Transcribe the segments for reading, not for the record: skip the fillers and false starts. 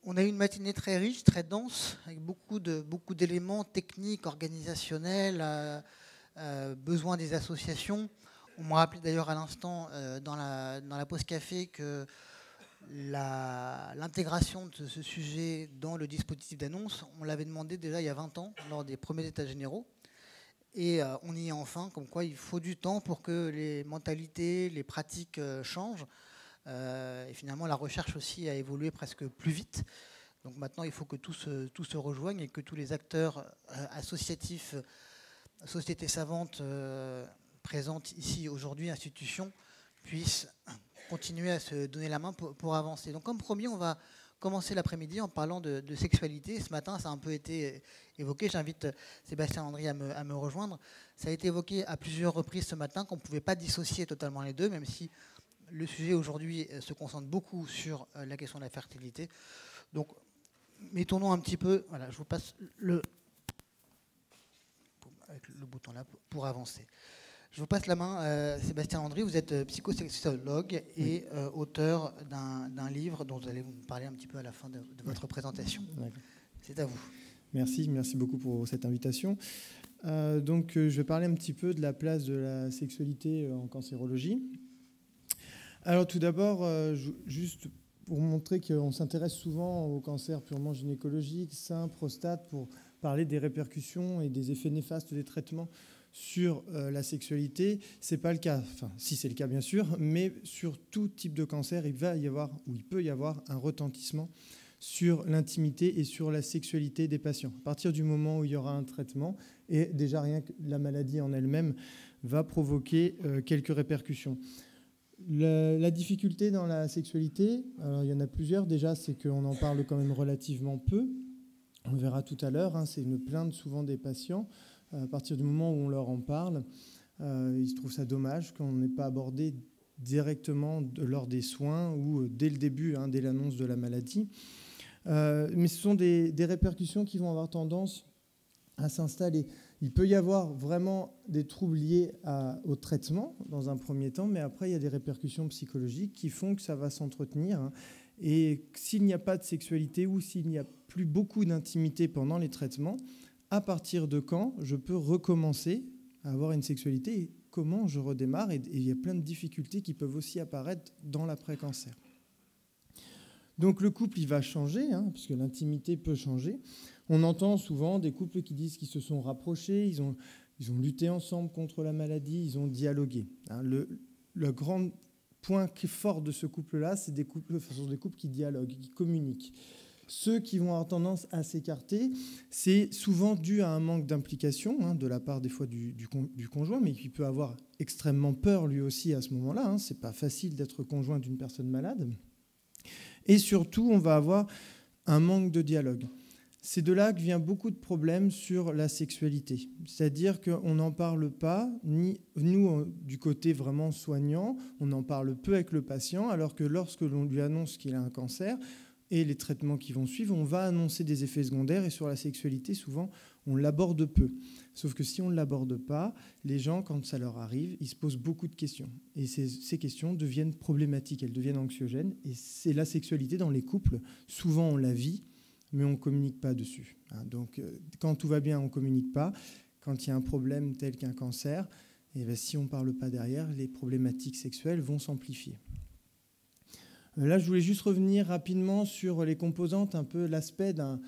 On a eu une matinée très riche, très dense, avec beaucoup d'éléments techniques, organisationnels, besoin des associations. On m'a rappelé d'ailleurs à l'instant dans la pause café que l'intégration de ce sujet dans le dispositif d'annonce, on l'avait demandé déjà il y a 20 ans, lors des premiers états généraux. Et on y est enfin, comme quoi il faut du temps pour que les mentalités, les pratiques changent. Et finalement, la recherche aussi a évolué presque plus vite. Donc maintenant, il faut que tout se rejoigne et que tous les acteurs associatifs, sociétés savantes présentes ici aujourd'hui, institutions, puissent continuer à se donner la main pour avancer. Donc comme promis, on va commencer l'après-midi en parlant de sexualité. Ce matin, ça a un peu été évoqué. J'invite Sébastien Landry à me rejoindre. Ça a été évoqué à plusieurs reprises ce matin qu'on ne pouvait pas dissocier totalement les deux, même si le sujet aujourd'hui se concentre beaucoup sur la question de la fertilité. Donc, mettons-nous un petit peu. Voilà, je vous passe avec le bouton là pour avancer. Je vous passe la main, Sébastien Landry. Vous êtes psychosexologue et auteur d'un livre dont vous allez vous parler un petit peu à la fin de votre présentation. C'est à vous. Merci beaucoup pour cette invitation. Je vais parler un petit peu de la place de la sexualité en cancérologie. Alors tout d'abord, juste pour montrer qu'on s'intéresse souvent au cancer purement gynécologique, sein, prostate, pour parler des répercussions et des effets néfastes des traitements sur la sexualité. Ce n'est pas le cas, enfin si c'est le cas bien sûr, mais sur tout type de cancer, il peut y avoir un retentissement sur l'intimité et sur la sexualité des patients. À partir du moment où il y aura un traitement, et déjà rien que la maladie en elle-même va provoquer quelques répercussions. La difficulté dans la sexualité, alors il y en a plusieurs. Déjà, c'est qu'on en parle quand même relativement peu. On verra tout à l'heure, c'est une plainte souvent des patients. À partir du moment où on leur en parle, ils se trouvent ça dommage qu'on n'ait pas abordé directement lors des soins ou dès le début, dès l'annonce de la maladie. Mais ce sont des répercussions qui vont avoir tendance à s'installer. Il peut y avoir vraiment des troubles liés au traitement dans un premier temps, mais après, il y a des répercussions psychologiques qui font que ça va s'entretenir. Et s'il n'y a pas de sexualité ou s'il n'y a plus beaucoup d'intimité pendant les traitements, à partir de quand je peux recommencer à avoir une sexualité et comment je redémarre. Et il y a plein de difficultés qui peuvent aussi apparaître dans l'après-cancer. Donc le couple, il va changer, puisque l'intimité peut changer. On entend souvent des couples qui disent qu'ils se sont rapprochés, ils ont lutté ensemble contre la maladie, ils ont dialogué. Le grand point fort de ce couple-là, c'est des couples qui dialoguent, qui communiquent. Ceux qui vont avoir tendance à s'écarter, c'est souvent dû à un manque d'implication de la part des fois du conjoint, mais qui peut avoir extrêmement peur lui aussi à ce moment-là. C'est pas facile d'être conjoint d'une personne malade. Et surtout, on va avoir un manque de dialogue. C'est de là que vient beaucoup de problèmes sur la sexualité. C'est-à-dire qu'on n'en parle pas, ni nous, du côté vraiment soignant, on en parle peu avec le patient, alors que lorsque l'on lui annonce qu'il a un cancer et les traitements qui vont suivre, on va annoncer des effets secondaires. Et sur la sexualité, souvent, on l'aborde peu. Sauf que si on ne l'aborde pas, les gens, quand ça leur arrive, ils se posent beaucoup de questions. Et ces questions deviennent problématiques, elles deviennent anxiogènes. Et c'est la sexualité dans les couples. Souvent, on la vit, mais on ne communique pas dessus. Donc, quand tout va bien, on ne communique pas. Quand il y a un problème tel qu'un cancer, si on ne parle pas derrière, les problématiques sexuelles vont s'amplifier. Là, je voulais juste revenir rapidement sur les composantes, un peu l'aspect d'un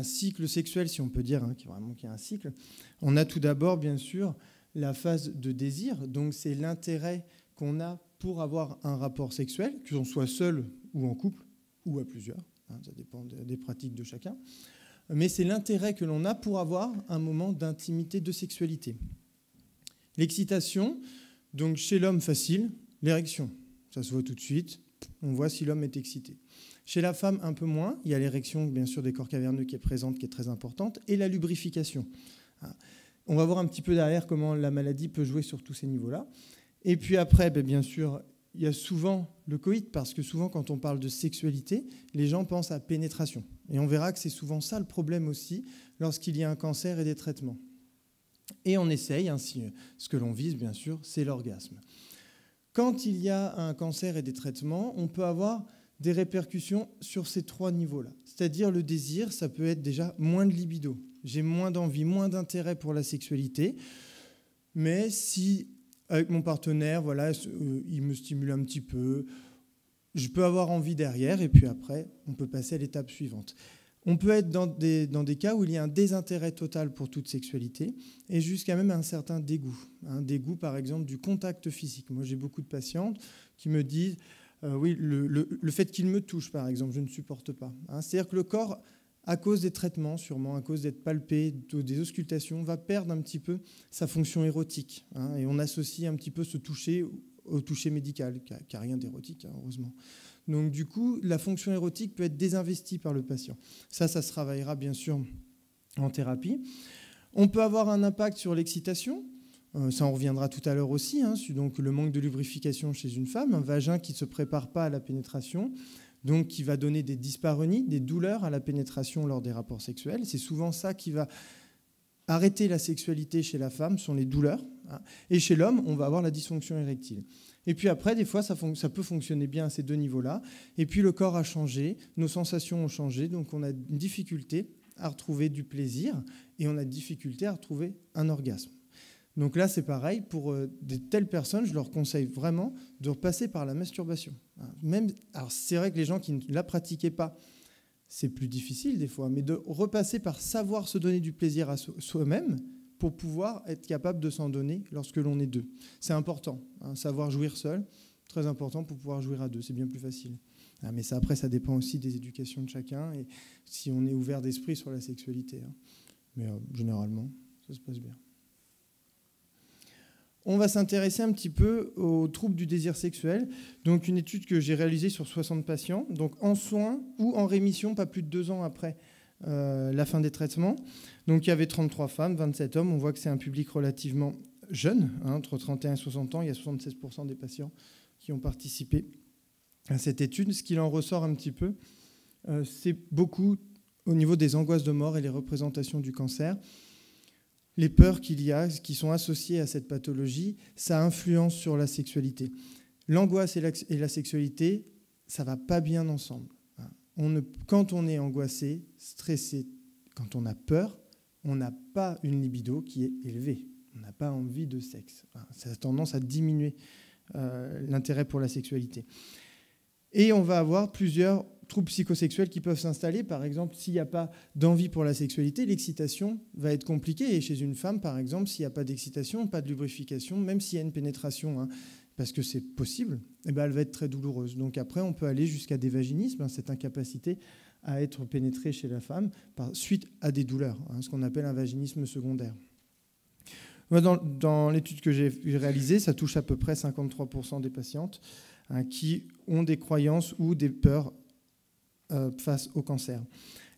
cycle sexuel, si on peut dire, qu'il y a un cycle. On a tout d'abord, bien sûr, la phase de désir. Donc, c'est l'intérêt qu'on a pour avoir un rapport sexuel, que l'on soit seul ou en couple, ou à plusieurs. Ça dépend des pratiques de chacun. Mais c'est l'intérêt que l'on a pour avoir un moment d'intimité, de sexualité. L'excitation, donc chez l'homme facile, l'érection. Ça se voit tout de suite. On voit si l'homme est excité. Chez la femme, un peu moins. Il y a l'érection, bien sûr, des corps caverneux qui est présente, qui est très importante, et la lubrification. On va voir un petit peu derrière comment la maladie peut jouer sur tous ces niveaux-là. Et puis après, bien sûr, il y a souvent le coït, parce que souvent, quand on parle de sexualité, les gens pensent à pénétration. Et on verra que c'est souvent ça le problème aussi, lorsqu'il y a un cancer et des traitements. Et on essaye, ce que l'on vise, bien sûr, c'est l'orgasme. Quand il y a un cancer et des traitements, on peut avoir des répercussions sur ces 3 niveaux-là. C'est-à-dire le désir, ça peut être déjà moins de libido. J'ai moins d'envie, moins d'intérêt pour la sexualité. Mais si, avec mon partenaire, voilà, il me stimule un petit peu, je peux avoir envie derrière, et puis après, on peut passer à l'étape suivante. On peut être dans des cas où il y a un désintérêt total pour toute sexualité, et jusqu'à même un certain dégoût. Un dégoût, par exemple, du contact physique. Moi, j'ai beaucoup de patientes qui me disent oui, le fait qu'il me touche, par exemple, je ne supporte pas. C'est-à-dire que le corps, à cause des traitements, sûrement, à cause d'être palpé, des auscultations, va perdre un petit peu sa fonction érotique. Et on associe un petit peu ce toucher au toucher médical, qui n'a rien d'érotique, heureusement. Donc, du coup, la fonction érotique peut être désinvestie par le patient. Ça se travaillera, bien sûr, en thérapie. On peut avoir un impact sur l'excitation. Ça, on reviendra tout à l'heure aussi. Donc, le manque de lubrification chez une femme, un vagin qui ne se prépare pas à la pénétration, donc qui va donner des dyspareunies, des douleurs à la pénétration lors des rapports sexuels. C'est souvent ça qui va arrêter la sexualité chez la femme, sont les douleurs. Et chez l'homme, on va avoir la dysfonction érectile. Et puis après, des fois, ça peut fonctionner bien à ces 2 niveaux-là. Et puis le corps a changé, nos sensations ont changé, donc on a une difficulté à retrouver du plaisir et on a une difficulté à retrouver un orgasme. Donc là, c'est pareil, pour de telles personnes, je leur conseille vraiment de repasser par la masturbation. Alors c'est vrai que les gens qui ne la pratiquaient pas, c'est plus difficile des fois, mais de repasser par savoir se donner du plaisir à soi-même pour pouvoir être capable de s'en donner lorsque l'on est 2. C'est important, savoir jouir seul, très important pour pouvoir jouir à 2, c'est bien plus facile. Mais ça, après, ça dépend aussi des éducations de chacun et si on est ouvert d'esprit sur la sexualité. Mais généralement, ça se passe bien. On va s'intéresser un petit peu aux troubles du désir sexuel. Donc, une étude que j'ai réalisée sur 60 patients, donc en soins ou en rémission, pas plus de 2 ans après la fin des traitements. Donc, il y avait 33 femmes, 27 hommes. On voit que c'est un public relativement jeune, entre 31 et 60 ans. Il y a 76% des patients qui ont participé à cette étude. Ce qu'il en ressort un petit peu, c'est beaucoup au niveau des angoisses de mort et les représentations du cancer. Les peurs qu'il y a, qui sont associées à cette pathologie, ça influence sur la sexualité. L'angoisse et la sexualité, ça ne va pas bien ensemble. Quand on est angoissé, stressé, quand on a peur, on n'a pas une libido qui est élevée. On n'a pas envie de sexe. Ça a tendance à diminuer l'intérêt pour la sexualité. Et on va avoir plusieurs troubles psychosexuels qui peuvent s'installer. Par exemple, s'il n'y a pas d'envie pour la sexualité, l'excitation va être compliquée. Et chez une femme, par exemple, s'il n'y a pas d'excitation, pas de lubrification, même s'il y a une pénétration, parce que c'est possible, elle va être très douloureuse. Donc après, on peut aller jusqu'à des vaginismes, cette incapacité à être pénétrée chez la femme suite à des douleurs, ce qu'on appelle un vaginisme secondaire. Dans l'étude que j'ai réalisée, ça touche à peu près 53% des patientes qui ont des croyances ou des peurs face au cancer.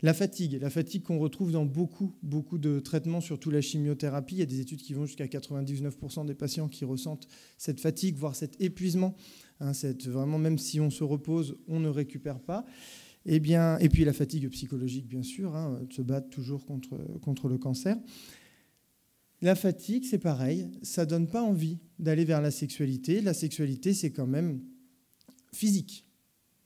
La fatigue qu'on retrouve dans beaucoup de traitements, surtout la chimiothérapie. Il y a des études qui vont jusqu'à 99% des patients qui ressentent cette fatigue, voire cet épuisement. Vraiment, même si on se repose, on ne récupère pas. Et puis la fatigue psychologique, bien sûr, de se battre toujours contre le cancer. La fatigue, c'est pareil, ça ne donne pas envie d'aller vers la sexualité. La sexualité, c'est quand même physique.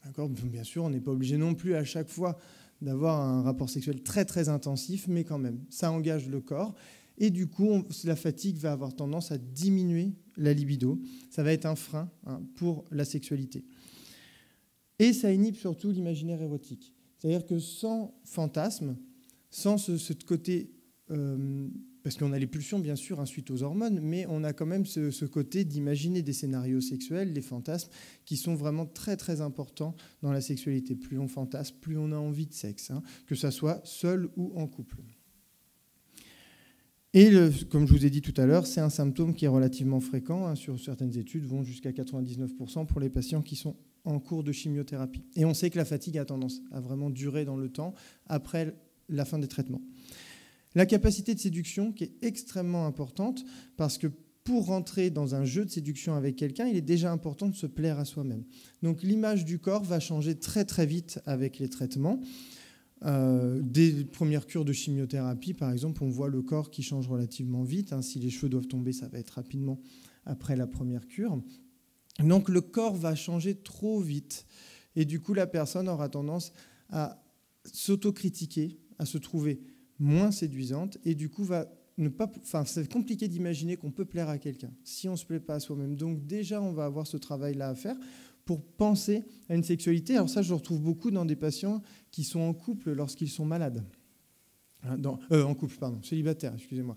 D'accord ? Bien sûr, on n'est pas obligé non plus à chaque fois d'avoir un rapport sexuel très très intensif, mais quand même, ça engage le corps. Et du coup, la fatigue va avoir tendance à diminuer la libido. Ça va être un frein pour la sexualité. Et ça inhibe surtout l'imaginaire érotique. C'est-à-dire que sans fantasme, sans ce côté... parce qu'on a les pulsions, bien sûr, suite aux hormones, mais on a quand même ce côté d'imaginer des scénarios sexuels, les fantasmes, qui sont vraiment très, très importants dans la sexualité. Plus on fantasme, plus on a envie de sexe, que ça soit seul ou en couple. Et comme je vous ai dit tout à l'heure, c'est un symptôme qui est relativement fréquent. Sur certaines études, vont jusqu'à 99% pour les patients qui sont en cours de chimiothérapie. Et on sait que la fatigue a tendance à vraiment durer dans le temps après la fin des traitements. La capacité de séduction qui est extrêmement importante parce que pour rentrer dans un jeu de séduction avec quelqu'un, il est déjà important de se plaire à soi-même. Donc l'image du corps va changer très très vite avec les traitements. Des premières cures de chimiothérapie, par exemple, on voit le corps qui change relativement vite. Si les cheveux doivent tomber, ça va être rapidement après la première cure. Donc le corps va changer trop vite. Et du coup, la personne aura tendance à s'autocritiquer, à se trouver moins séduisante, et du coup, c'est compliqué d'imaginer qu'on peut plaire à quelqu'un si on ne se plaît pas à soi-même. Donc déjà, on va avoir ce travail-là à faire pour penser à une sexualité. Alors ça, je le retrouve beaucoup dans des patients qui sont en couple lorsqu'ils sont malades. Célibataires, excusez-moi.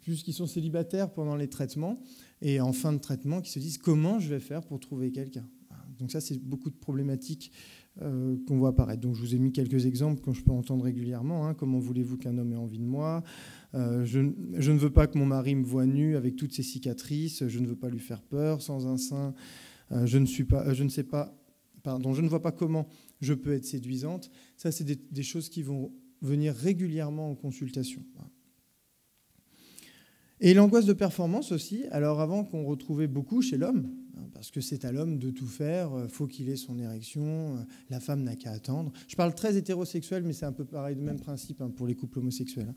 Puisqu'ils sont célibataires pendant les traitements et en fin de traitement, qui se disent comment je vais faire pour trouver quelqu'un. Donc ça, c'est beaucoup de problématiques qu'on voit apparaître. Donc je vous ai mis quelques exemples que je peux entendre régulièrement. Comment voulez-vous qu'un homme ait envie de moi ? Je ne veux pas que mon mari me voie nu avec toutes ses cicatrices. Je ne veux pas lui faire peur sans un sein. Je ne vois pas comment je peux être séduisante. Ça, c'est des choses qui vont venir régulièrement en consultation. Et l'angoisse de performance aussi, alors avant qu'on retrouvait beaucoup chez l'homme, parce que c'est à l'homme de tout faire, il faut qu'il ait son érection, la femme n'a qu'à attendre. Je parle très hétérosexuel, mais c'est un peu pareil, le même principe pour les couples homosexuels.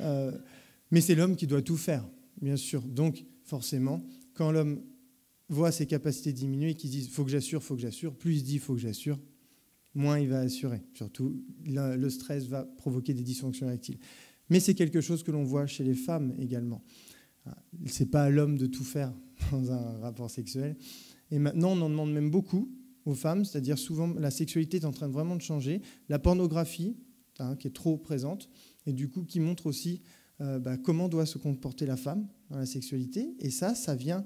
Mais c'est l'homme qui doit tout faire, bien sûr. Donc, forcément, quand l'homme voit ses capacités diminuer et qu'il dit « faut que j'assure », plus il se dit « faut que j'assure », moins il va assurer. Surtout, le stress va provoquer des dysfonctions érectiles. Mais c'est quelque chose que l'on voit chez les femmes également. Ce n'est pas à l'homme de tout faire dans un rapport sexuel. Et maintenant, on en demande même beaucoup aux femmes, c'est-à-dire souvent la sexualité est en train de vraiment de changer. La pornographie, qui est trop présente, et du coup qui montre aussi comment doit se comporter la femme dans la sexualité. Et ça vient...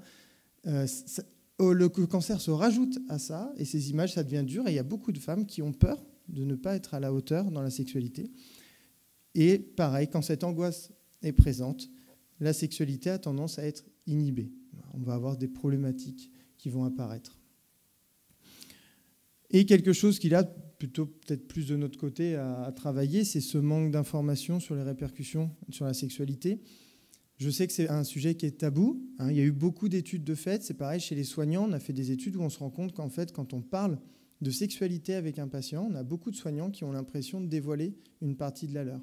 le cancer se rajoute à ça, et ces images, ça devient dur. Et il y a beaucoup de femmes qui ont peur de ne pas être à la hauteur dans la sexualité. Et pareil, quand cette angoisse est présente, la sexualité a tendance à être inhibée. On va avoir des problématiques qui vont apparaître. Et quelque chose qu'il a plutôt peut-être plus de notre côté à travailler, c'est ce manque d'informations sur les répercussions sur la sexualité. Je sais que c'est un sujet qui est tabou. Il y a eu beaucoup d'études de fait. C'est pareil chez les soignants. On a fait des études où on se rend compte qu'en fait, quand on parle de sexualité avec un patient, on a beaucoup de soignants qui ont l'impression de dévoiler une partie de la leur.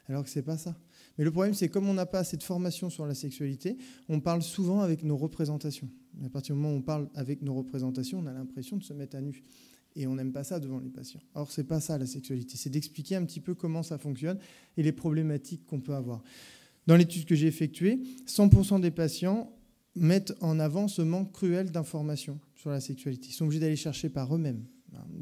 Alors que ce n'est pas ça. Mais le problème, c'est comme on n'a pas assez de formation sur la sexualité, on parle souvent avec nos représentations. Et à partir du moment où on parle avec nos représentations, on a l'impression de se mettre à nu. Et on n'aime pas ça devant les patients. Or, ce n'est pas ça la sexualité. C'est d'expliquer un petit peu comment ça fonctionne et les problématiques qu'on peut avoir. Dans l'étude que j'ai effectuée, 100% des patients mettent en avant ce manque cruel d'informations sur la sexualité. Ils sont obligés d'aller chercher par eux-mêmes,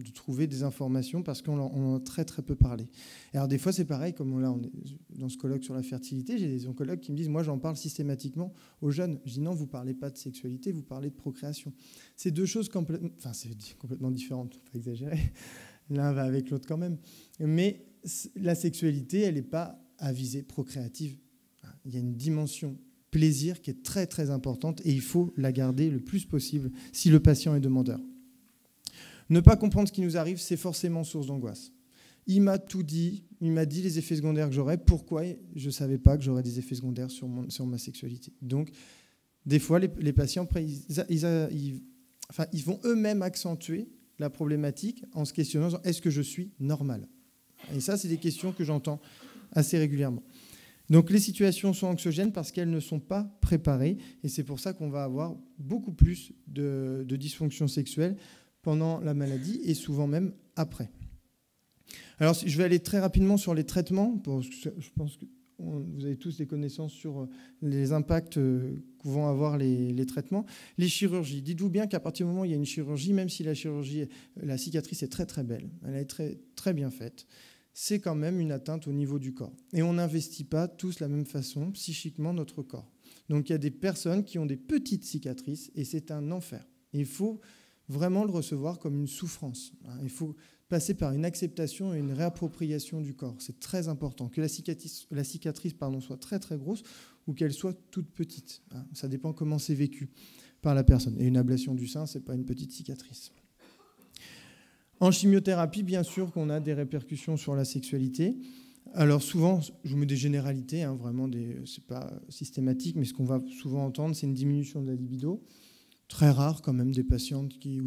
de trouver des informations parce qu'on en a très très peu parlé. Et alors des fois c'est pareil, comme on est dans ce colloque sur la fertilité, j'ai des oncologues qui me disent « moi j'en parle systématiquement aux jeunes ». Je dis « non, vous ne parlez pas de sexualité, vous parlez de procréation ». C'est deux choses complètement différentes, il ne faut pas exagérer, l'un va avec l'autre quand même. Mais la sexualité, elle n'est pas à visée procréative. Il y a une dimension plaisir qui est très très importante et il faut la garder le plus possible si le patient est demandeur. Ne pas comprendre ce qui nous arrive, c'est forcément source d'angoisse. Il m'a tout dit, il m'a dit les effets secondaires que j'aurais, pourquoi je ne savais pas que j'aurais des effets secondaires sur ma sexualité. Donc, des fois, les patients, après, ils vont eux-mêmes accentuer la problématique en se questionnant, est-ce que je suis normal ? Et ça, c'est des questions que j'entends assez régulièrement. Donc les situations sont anxiogènes parce qu'elles ne sont pas préparées et c'est pour ça qu'on va avoir beaucoup plus de dysfonctions sexuelles pendant la maladie et souvent même après. Alors je vais aller très rapidement sur les traitements. Je pense que vous avez tous des connaissances sur les impacts que vont avoir les traitements. Les chirurgies, dites-vous bien qu'à partir du moment où il y a une chirurgie, même si la cicatrice est très très belle, elle est très, très bien faite, c'est quand même une atteinte au niveau du corps. Et on n'investit pas tous de la même façon psychiquement notre corps. Donc il y a des personnes qui ont des petites cicatrices et c'est un enfer. Et il faut vraiment le recevoir comme une souffrance. Il faut passer par une acceptation et une réappropriation du corps. C'est très important. Que la cicatrice soit très très grosse ou qu'elle soit toute petite. Ça dépend comment c'est vécu par la personne. Et une ablation du sein, ce n'est pas une petite cicatrice. En chimiothérapie, bien sûr qu'on a des répercussions sur la sexualité. Alors souvent, je vous mets des généralités, vraiment, c'est pas systématique, mais ce qu'on va souvent entendre, c'est une diminution de la libido. Très rare quand même des patients qui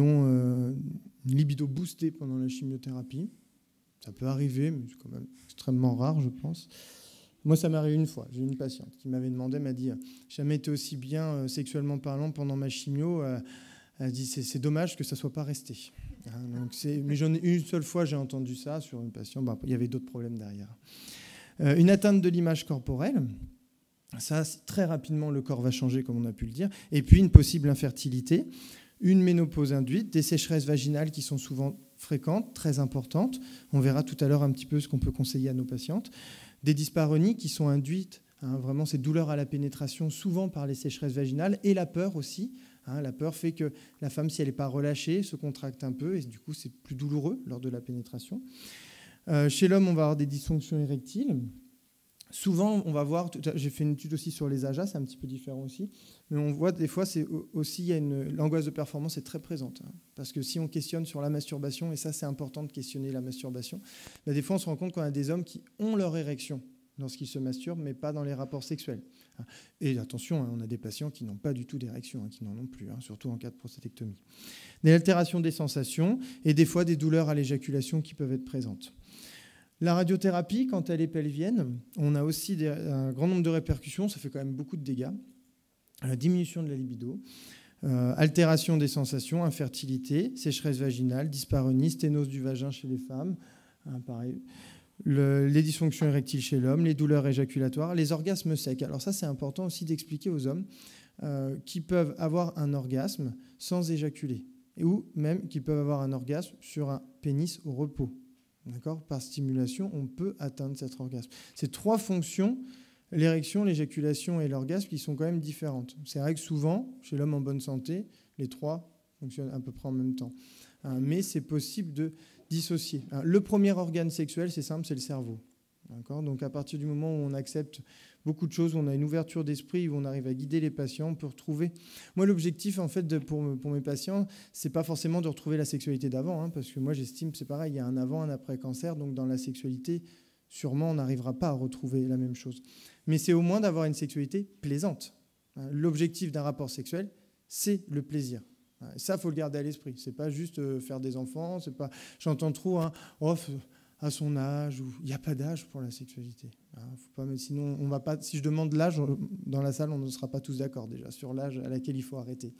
ont une libido boostée pendant la chimiothérapie. Ça peut arriver, mais c'est quand même extrêmement rare, je pense. Moi, ça m'est arrivé une fois. J'ai une patiente qui m'avait demandé, m'a dit « J'ai jamais été aussi bien sexuellement parlant pendant ma chimio. Elle dit c'est dommage que ça ne soit pas resté. Donc mais j'en ai une seule fois, j'ai entendu ça sur une patiente. Il y avait d'autres problèmes derrière. Une atteinte de l'image corporelle. Ça, très rapidement, le corps va changer, comme on a pu le dire. Et puis, une possible infertilité, une ménopause induite, des sécheresses vaginales qui sont souvent fréquentes, très importantes. On verra tout à l'heure un petit peu ce qu'on peut conseiller à nos patientes. Des dyspareunies qui sont induites, vraiment ces douleurs à la pénétration, souvent par les sécheresses vaginales, et la peur aussi. La peur fait que la femme, si elle n'est pas relâchée, se contracte un peu, et du coup, c'est plus douloureux lors de la pénétration. Chez l'homme, on va avoir des dysfonctions érectiles. Souvent, on va voir, j'ai fait une étude aussi sur les AJA, c'est un petit peu différent aussi, mais on voit des fois, l'angoisse de performance est très présente. Parce que si on questionne sur la masturbation, et ça c'est important de questionner la masturbation, des fois on se rend compte qu'on a des hommes qui ont leur érection lorsqu'ils se masturbent, mais pas dans les rapports sexuels. Et attention, on a des patients qui n'ont pas du tout d'érection, qui n'en ont plus, surtout en cas de prostatectomie. Des altérations des sensations et des fois des douleurs à l'éjaculation qui peuvent être présentes. La radiothérapie, quand elle est pelvienne, on a aussi un grand nombre de répercussions, ça fait quand même beaucoup de dégâts. La diminution de la libido, altération des sensations, infertilité, sécheresse vaginale, dyspareunie, sténose du vagin chez les femmes, pareil. Les dysfonctions érectiles chez l'homme, les douleurs éjaculatoires, les orgasmes secs. Alors ça, c'est important aussi d'expliquer aux hommes qui peuvent avoir un orgasme sans éjaculer, ou même qui peuvent avoir un orgasme sur un pénis au repos. D'accord ? Par stimulation, on peut atteindre cet orgasme. Ces trois fonctions, l'érection, l'éjaculation et l'orgasme, qui sont quand même différentes. C'est vrai que souvent, chez l'homme en bonne santé, les trois fonctionnent à peu près en même temps. Mais c'est possible de dissocier. Le premier organe sexuel, c'est simple, c'est le cerveau. D'accord ? Donc à partir du moment où on accepte beaucoup de choses, où on a une ouverture d'esprit, où on arrive à guider les patients, on peut retrouver... Moi, l'objectif, en fait, pour mes patients, c'est pas forcément de retrouver la sexualité d'avant, parce que moi, j'estime, c'est pareil, il y a un avant, un après-cancer, donc dans la sexualité, sûrement, on n'arrivera pas à retrouver la même chose. Mais c'est au moins d'avoir une sexualité plaisante. L'objectif d'un rapport sexuel, c'est le plaisir. Ça, il faut le garder à l'esprit. C'est pas juste faire des enfants, c'est pas... J'entends trop, à son âge, il n'y a pas d'âge pour la sexualité. Faut pas, mais sinon, on va pas, si je demande l'âge, dans la salle, on ne sera pas tous d'accord déjà sur l'âge à laquelle il faut arrêter.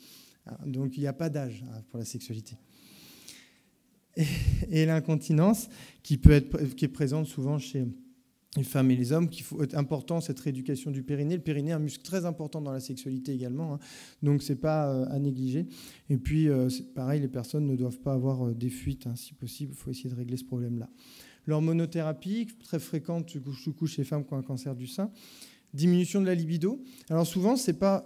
Donc il n'y a pas d'âge pour la sexualité. Et l'incontinence, qui est présente souvent chez les femmes et les hommes, qu'il faut être important, cette rééducation du périnée. Le périnée est un muscle très important dans la sexualité également, donc c'est pas à négliger. Et puis, c'est pareil, les personnes ne doivent pas avoir des fuites, si possible, il faut essayer de régler ce problème-là. L'hormonothérapie, très fréquente chez les femmes qui ont un cancer du sein. Diminution de la libido. Alors souvent, c'est pas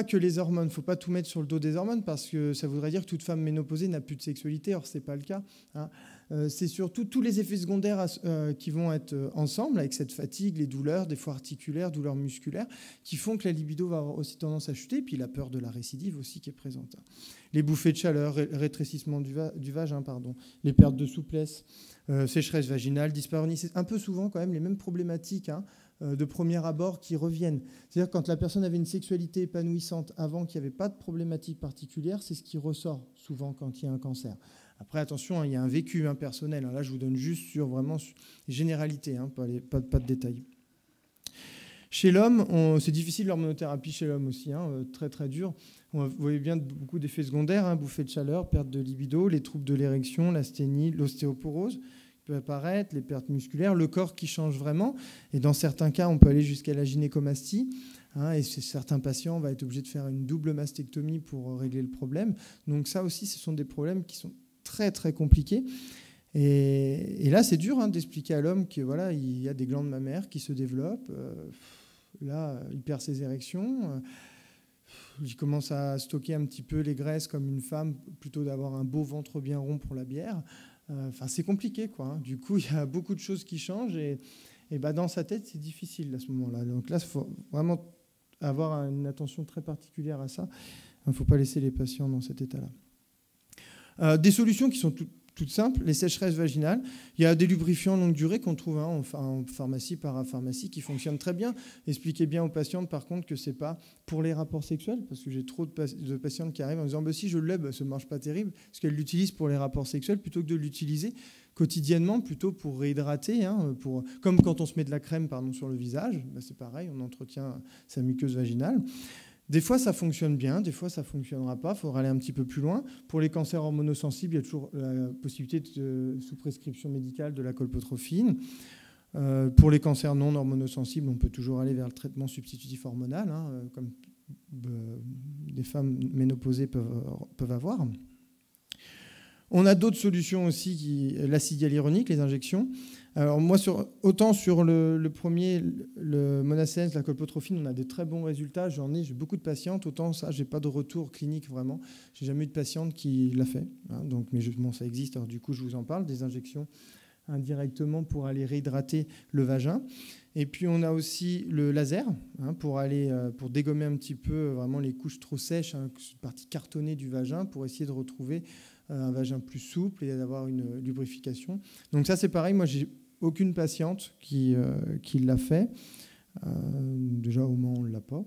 que les hormones, il ne faut pas tout mettre sur le dos des hormones parce que ça voudrait dire que toute femme ménopausée n'a plus de sexualité, or ce n'est pas le cas. C'est surtout tous les effets secondaires qui vont être ensemble avec cette fatigue, les douleurs, des fois articulaires, douleurs musculaires, qui font que la libido va avoir aussi tendance à chuter, et puis la peur de la récidive aussi qui est présente. Les bouffées de chaleur, rétrécissement du vagin, les pertes de souplesse, sécheresse vaginale, dyspareunie, c'est un peu souvent quand même les mêmes problématiques de premier abord qui reviennent. C'est-à-dire quand la personne avait une sexualité épanouissante avant qu'il n'y avait pas de problématique particulière, c'est ce qui ressort souvent quand il y a un cancer. Après, attention, il y a un vécu personnel. Là, je vous donne juste sur vraiment généralité, pas de détails. Chez l'homme, c'est difficile l'hormonothérapie chez l'homme aussi, très très dur. Vous voyez bien beaucoup d'effets secondaires, bouffées de chaleur, perte de libido, les troubles de l'érection, l'asthénie, l'ostéoporose peut apparaître, les pertes musculaires, le corps qui change vraiment. Et dans certains cas, on peut aller jusqu'à la gynécomastie. Et chez certains patients, on va être obligé de faire une double mastectomie pour régler le problème. Donc ça aussi, ce sont des problèmes qui sont très très compliqués. Et là, c'est dur d'expliquer à l'homme qu'il il y a des glandes mammaires qui se développent. Là, il perd ses érections. Il commence à stocker un petit peu les graisses comme une femme, plutôt d'avoir un beau ventre bien rond pour la bière. C'est compliqué, quoi. Du coup, il y a beaucoup de choses qui changent et dans sa tête, c'est difficile à ce moment-là. Donc là, il faut vraiment avoir une attention très particulière à ça. Il ne faut pas laisser les patients dans cet état-là. Des solutions qui sont toutes simples, les sécheresses vaginales. Il y a des lubrifiants longue durée qu'on trouve en pharmacie, parapharmacie, qui fonctionnent très bien. Expliquez bien aux patientes, par contre, que ce n'est pas pour les rapports sexuels, parce que j'ai trop de patientes qui arrivent en disant si je l'ai, ça ne marche pas terrible, parce qu'elles l'utilisent pour les rapports sexuels plutôt que de l'utiliser quotidiennement, plutôt pour réhydrater, comme quand on se met de la crème sur le visage, c'est pareil, on entretient sa muqueuse vaginale. Des fois, ça fonctionne bien, des fois, ça ne fonctionnera pas. Il faudra aller un petit peu plus loin. Pour les cancers hormonosensibles, il y a toujours la possibilité sous prescription médicale de la colpotrophine. Pour les cancers non hormonosensibles, on peut toujours aller vers le traitement substitutif hormonal, comme des femmes ménopausées peuvent avoir. On a d'autres solutions aussi, l'acide hyaluronique, les injections. Alors moi, autant sur le premier, le Monacens, la colpotrophine, on a des très bons résultats. J'ai beaucoup de patientes. Autant ça, j'ai pas de retour clinique vraiment. J'ai jamais eu de patiente qui l'a fait. Donc, mais bon, ça existe. Alors du coup, je vous en parle des injections indirectement pour aller réhydrater le vagin. Et puis on a aussi le laser pour dégommer un petit peu vraiment les couches trop sèches, cette partie cartonnée du vagin, pour essayer de retrouver un vagin plus souple et d'avoir une lubrification. Donc ça, c'est pareil. Moi, j'ai aucune patiente qui l'a fait. Déjà, au moins, on ne l'a pas.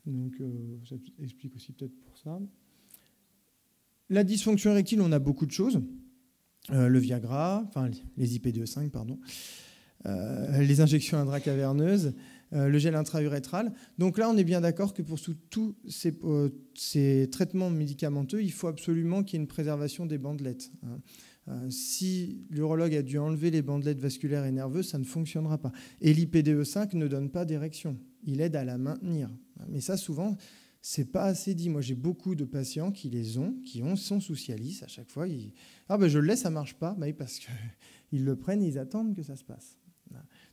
Donc ça explique aussi peut-être pour ça. La dysfonction érectile, on a beaucoup de choses. Le Viagra, enfin les IP2/5, pardon, les injections intracaverneuses, le gel intra-urétral. Donc là, on est bien d'accord que pour tous ces traitements médicamenteux, il faut absolument qu'il y ait une préservation des bandelettes. Si l'urologue a dû enlever les bandelettes vasculaires et nerveuses, ça ne fonctionnera pas. Et l'IPDE5 ne donne pas d'érection. Il aide à la maintenir. Mais ça, souvent, c'est pas assez dit. Moi, j'ai beaucoup de patients qui sont sous Cialis. À chaque fois, je le laisse, ça marche pas. Bah, parce qu'ils le prennent et ils attendent que ça se passe.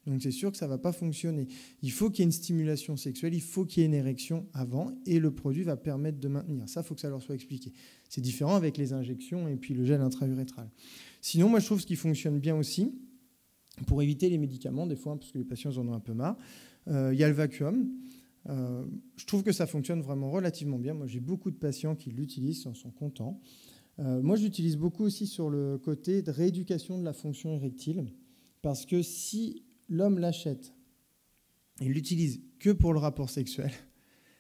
Donc, c'est sûr que ça va pas fonctionner. Il faut qu'il y ait une stimulation sexuelle, il faut qu'il y ait une érection avant, et le produit va permettre de maintenir. Ça, il faut que ça leur soit expliqué. C'est différent avec les injections et puis le gel intra-urétral. Sinon, moi, je trouve ce qui fonctionne bien aussi, pour éviter les médicaments, des fois, parce que les patients en ont un peu marre, il y a le vacuum. Je trouve que ça fonctionne vraiment relativement bien. Moi, j'ai beaucoup de patients qui l'utilisent, qui en sont contents. Moi, je l'utilise beaucoup aussi sur le côté de rééducation de la fonction érectile, parce que si l'homme l'achète et l'utilise que pour le rapport sexuel,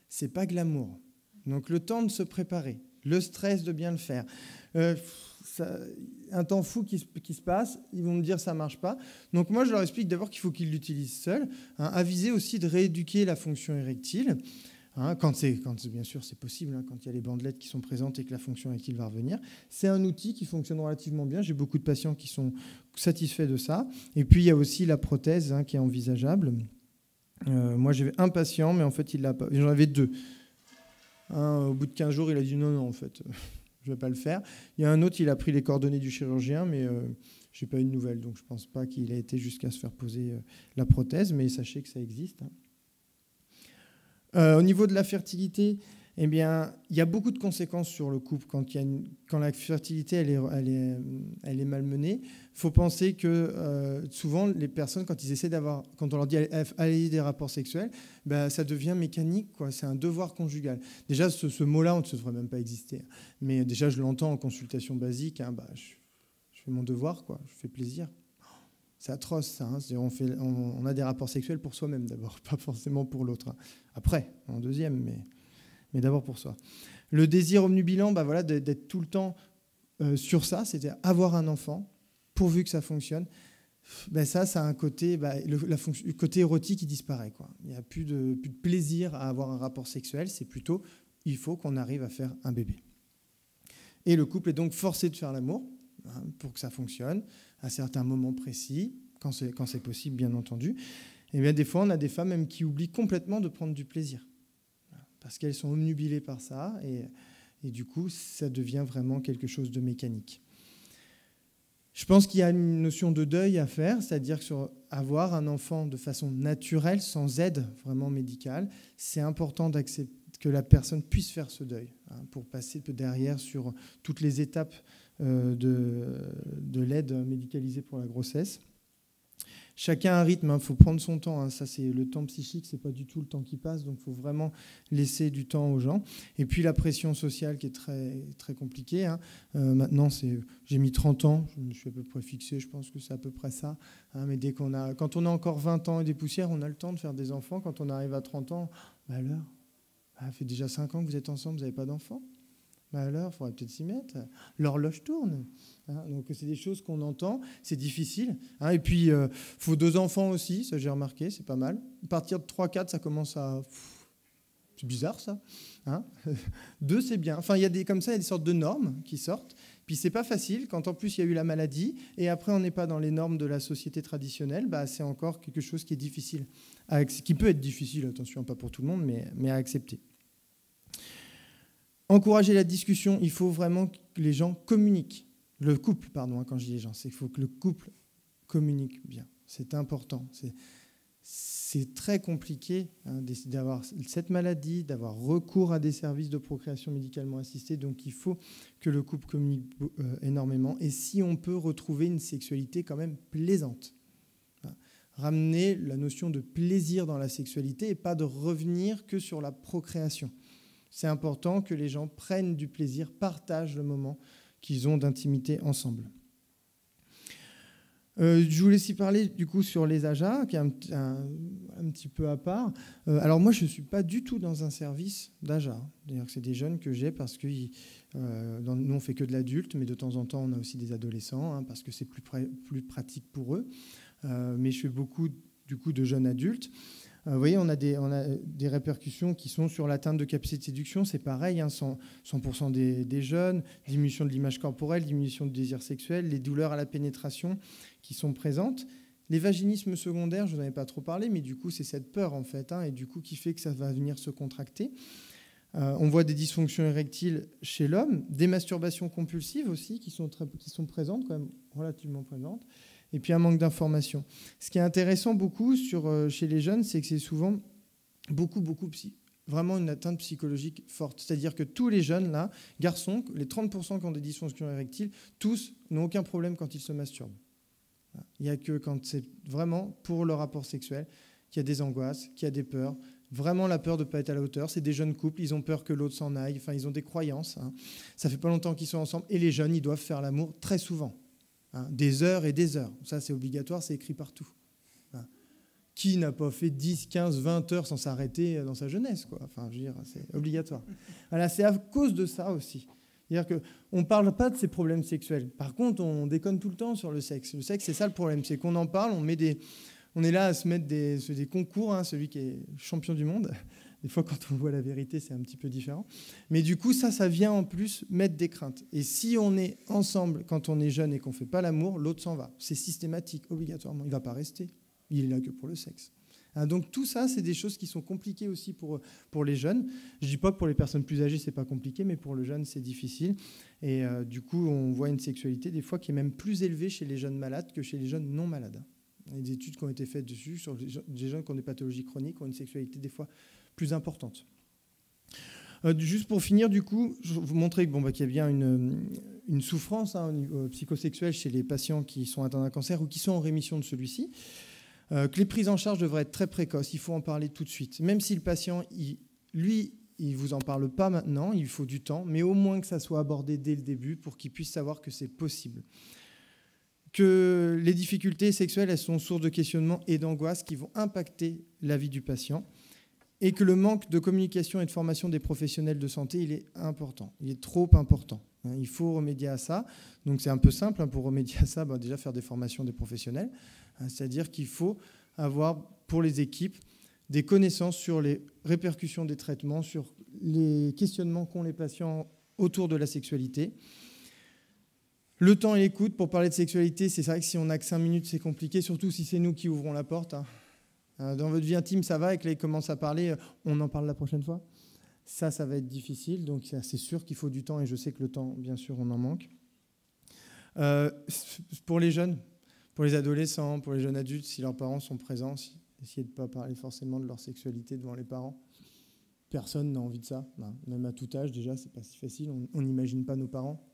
c'est pas glamour. Donc, le temps de se préparer, le stress de bien le faire, un temps fou qui se passe, ils vont me dire ça marche pas. Donc moi, je leur explique d'abord qu'il faut qu'ils l'utilisent seuls, aviser aussi de rééduquer la fonction érectile, quand bien sûr c'est possible, quand il y a les bandelettes qui sont présentes et que la fonction érectile va revenir. C'est un outil qui fonctionne relativement bien. J'ai beaucoup de patients qui sont satisfaits de ça. Et puis il y a aussi la prothèse qui est envisageable. Moi, j'avais un patient, mais en fait, il l'a pas. J'en avais deux. Un, au bout de 15 jours, il a dit non, en fait, je ne vais pas le faire. Il y a un autre, il a pris les coordonnées du chirurgien, mais je n'ai pas eu de nouvelles, donc je ne pense pas qu'il ait été jusqu'à se faire poser la prothèse, mais sachez que ça existe. Au niveau de la fertilité, eh bien, il y a beaucoup de conséquences sur le couple quand la fertilité elle est malmenée. Il faut penser que souvent les personnes, quand on leur dit allez des rapports sexuels, ça devient mécanique, quoi. C'est un devoir conjugal. Déjà, ce mot-là, on ne devrait même pas exister. Mais déjà, je l'entends en consultation basique. Je fais mon devoir, quoi. Je fais plaisir. C'est atroce, ça. On a des rapports sexuels pour soi-même d'abord, pas forcément pour l'autre. Après, en deuxième, mais d'abord pour soi. Le désir omnubilant, d'être tout le temps sur ça, c'est-à-dire avoir un enfant, pourvu que ça fonctionne, ça a un côté, le côté érotique, il disparaît, quoi. Il n'y a plus de plaisir à avoir un rapport sexuel, c'est plutôt, il faut qu'on arrive à faire un bébé. Et le couple est donc forcé de faire l'amour pour que ça fonctionne, à certains moments précis, quand c'est possible, bien entendu. Et bien, des fois, on a des femmes même qui oublient complètement de prendre du plaisir, parce qu'elles sont omnubilées par ça, et du coup, ça devient vraiment quelque chose de mécanique. Je pense qu'il y a une notion de deuil à faire, c'est-à-dire que avoir un enfant de façon naturelle, sans aide vraiment médicale, c'est important d'accepter que la personne puisse faire ce deuil, pour passer derrière sur toutes les étapes de l'aide médicalisée pour la grossesse. Chacun a un rythme, il faut prendre son temps. Ça, c'est le temps psychique, c'est pas du tout le temps qui passe, donc il faut vraiment laisser du temps aux gens. Et puis la pression sociale qui est très, très compliquée. Maintenant, j'ai mis 30 ans, je me suis à peu près fixé, je pense que c'est à peu près ça. Mais quand on a encore 20 ans et des poussières, on a le temps de faire des enfants. Quand on arrive à 30 ans, alors, ça fait déjà 5 ans que vous êtes ensemble, vous n'avez pas d'enfants. Alors, il faudrait peut-être s'y mettre. L'horloge tourne. Donc, c'est des choses qu'on entend. C'est difficile. Et puis, il faut 2 enfants aussi. Ça, j'ai remarqué. C'est pas mal. À partir de 3-4, ça commence à c'est bizarre ça. Hein 2, c'est bien. Enfin, il y a comme ça, il y a des sortes de normes qui sortent. Puis c'est pas facile quand en plus il y a eu la maladie et après on n'est pas dans les normes de la société traditionnelle, c'est encore quelque chose qui est difficile, qui peut être difficile, attention, pas pour tout le monde, mais à accepter. Encourager la discussion, il faut vraiment que les gens communiquent. Le couple, pardon, quand je dis les gens, c'est qu'il faut que le couple communique bien. C'est important. C'est très compliqué d'avoir cette maladie, d'avoir recours à des services de procréation médicalement assistée. Donc, il faut que le couple communique énormément. Et si on peut retrouver une sexualité quand même plaisante. Ramener la notion de plaisir dans la sexualité et pas de revenir que sur la procréation. C'est important que les gens prennent du plaisir, partagent le moment qu'ils ont d'intimité ensemble. Je voulais aussi parler du coup sur les AJA, qui est un petit peu à part. Alors moi, je ne suis pas du tout dans un service d'AJA. D'ailleurs, c'est des jeunes que j'ai parce que nous, on ne fait que de l'adulte, mais de temps en temps, on a aussi des adolescents, parce que c'est plus pratique pour eux. Mais je fais beaucoup du coup de jeunes adultes. Vous voyez, on a des répercussions qui sont sur l'atteinte de capacité de séduction. C'est pareil, 100% des jeunes, diminution de l'image corporelle, diminution du désir sexuel, les douleurs à la pénétration qui sont présentes. Les vaginismes secondaires, je n'en avais pas trop parlé, mais du coup, c'est cette peur, en fait, et du coup, qui fait que ça va venir se contracter. On voit des dysfonctions érectiles chez l'homme, des masturbations compulsives aussi, qui sont présentes, quand même relativement présentes. Et puis un manque d'information. Ce qui est intéressant beaucoup chez les jeunes, c'est que c'est souvent vraiment une atteinte psychologique forte. C'est-à-dire que tous les jeunes, là, garçons, les 30% qui ont des dysfonctions érectiles, tous n'ont aucun problème quand ils se masturbent. Il n'y a que quand c'est vraiment pour le rapport sexuel qu'il y a des angoisses, qu'il y a des peurs. Vraiment la peur de ne pas être à la hauteur. C'est des jeunes couples, ils ont peur que l'autre s'en aille. Enfin, ils ont des croyances. Ça fait pas longtemps qu'ils sont ensemble. Et les jeunes, ils doivent faire l'amour très souvent. Des heures et des heures. Ça, c'est obligatoire, c'est écrit partout. Qui n'a pas fait 10, 15, 20 heures sans s'arrêter dans sa jeunesse, quoi. Enfin, je veux dire, c'est obligatoire. Voilà, c'est à cause de ça aussi. C'est-à-dire qu'on ne parle pas de ces problèmes sexuels. Par contre, on déconne tout le temps sur le sexe. Le sexe, c'est ça le problème. C'est qu'on en parle, on est là à se mettre des concours, celui qui est champion du monde. Des fois, quand on voit la vérité, c'est un petit peu différent. Mais du coup, ça vient en plus mettre des craintes. Et si on est ensemble quand on est jeune et qu'on ne fait pas l'amour, l'autre s'en va. C'est systématique, obligatoirement. Il ne va pas rester. Il est là que pour le sexe. Donc tout ça, c'est des choses qui sont compliquées aussi pour les jeunes. Je ne dis pas que pour les personnes plus âgées, ce n'est pas compliqué, mais pour le jeune, c'est difficile. Et du coup, on voit une sexualité, des fois, qui est même plus élevée chez les jeunes malades que chez les jeunes non malades. Il y a des études qui ont été faites dessus, sur des jeunes qui ont des pathologies chroniques, ont une sexualité, des fois, plus importante. Juste pour finir, du coup, je vais vous montrer qu'il y a bien une souffrance au niveau psychosexuel chez les patients qui sont atteints d'un cancer ou qui sont en rémission de celui-ci, que les prises en charge devraient être très précoces, il faut en parler tout de suite. Même si le patient, il ne vous en parle pas maintenant, il faut du temps, mais au moins que ça soit abordé dès le début pour qu'il puisse savoir que c'est possible. Que les difficultés sexuelles, elles sont source de questionnement et d'angoisse qui vont impacter la vie du patient. Et que le manque de communication et de formation des professionnels de santé, il est important. Il est trop important. Il faut remédier à ça. Donc c'est un peu simple. Pour remédier à ça, déjà faire des formations des professionnels. C'est-à-dire qu'il faut avoir, pour les équipes, des connaissances sur les répercussions des traitements, sur les questionnements qu'ont les patients autour de la sexualité. Le temps et l'écoute, pour parler de sexualité, c'est vrai que si on n'a que 5 minutes, c'est compliqué, surtout si c'est nous qui ouvrons la porte. Dans votre vie intime, ça va, et que là, ils commencent à parler, on en parle la prochaine fois. Ça va être difficile, donc c'est sûr qu'il faut du temps, et je sais que le temps, bien sûr, on en manque. Pour les jeunes, pour les adolescents, pour les jeunes adultes, si leurs parents sont présents, essayez de ne pas parler forcément de leur sexualité devant les parents. Personne n'a envie de ça. Même à tout âge, déjà, c'est pas si facile. On n'imagine pas nos parents.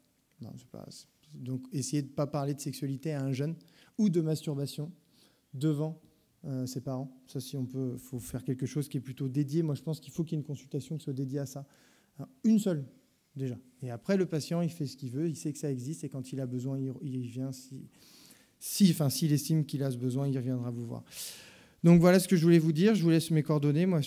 Donc, essayez de ne pas parler de sexualité à un jeune ou de masturbation devant ses parents. Ça, si on peut, faut faire quelque chose qui est plutôt dédié. Moi, je pense qu'il faut qu'il y ait une consultation qui soit dédiée à ça. Une seule, déjà. Et après, le patient, il fait ce qu'il veut, il sait que ça existe, et quand il a besoin, il vient. S'il estime qu'il a ce besoin, il reviendra vous voir. Donc, voilà ce que je voulais vous dire. Je vous laisse mes coordonnées. Moi,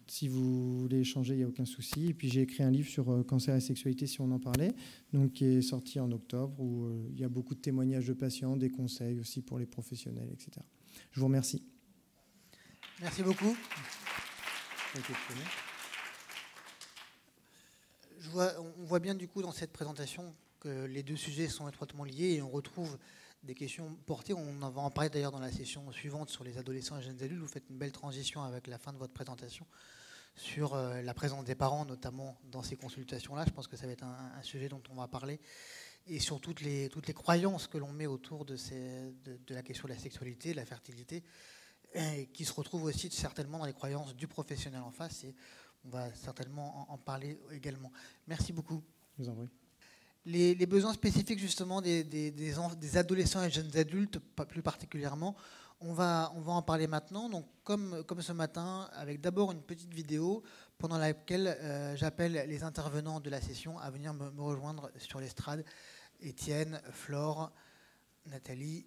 si vous voulez échanger, il n'y a aucun souci. Et puis, j'ai écrit un livre sur cancer et sexualité, si on en parlait, donc, qui est sorti en octobre, où il y a beaucoup de témoignages de patients, des conseils aussi pour les professionnels, etc. Je vous remercie. Merci beaucoup. On voit bien du coup dans cette présentation que les deux sujets sont étroitement liés et on retrouve des questions portées. On va en parler d'ailleurs dans la session suivante sur les adolescents et jeunes adultes. Vous faites une belle transition avec la fin de votre présentation sur la présence des parents, notamment dans ces consultations-là. Je pense que ça va être un sujet dont on va parler. Et sur toutes les croyances que l'on met autour de la question de la sexualité, de la fertilité, et qui se retrouvent aussi certainement dans les croyances du professionnel en face. Et on va certainement en parler également. Merci beaucoup. Je vous en prie. Les besoins spécifiques justement des adolescents et jeunes adultes, plus particulièrement, on va en parler maintenant. Donc, comme ce matin, avec d'abord une petite vidéo pendant laquelle j'appelle les intervenants de la session à venir me rejoindre sur l'estrade. Étienne, Flore, Nathalie